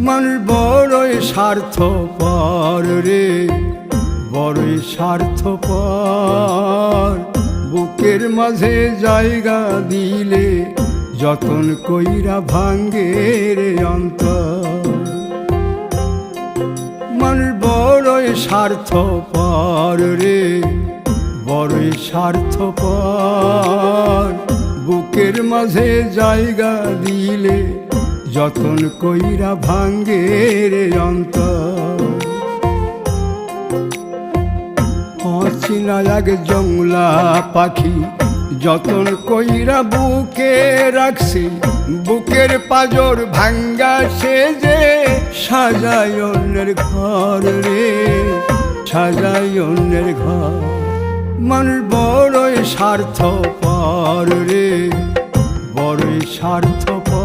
মানুষ বড়ই স্বার্থপর রে, বড়ই স্বার্থপর। বুকের মাঝে জায়গা দিলে যতন কইরা ভাঙ্গে রে অন্তর। মানুষ বড়ই স্বার্থপর রে, বড়ই স্বার্থপর। বুকের মাঝে জায়গা দিলে যতন কইরা ভাঙ্গে রে অন্তর। অচিনা এক জংলা পাখি যতন কইরা বুকে রাখছি, বুকের পাজর ভাঙ্গা সে যে সাজায় অন্যের ঘর রে, সাজায় অন্যের ঘর। মানুষ বড়ই স্বার্থপর রে, বড়ই স্বার্থপর।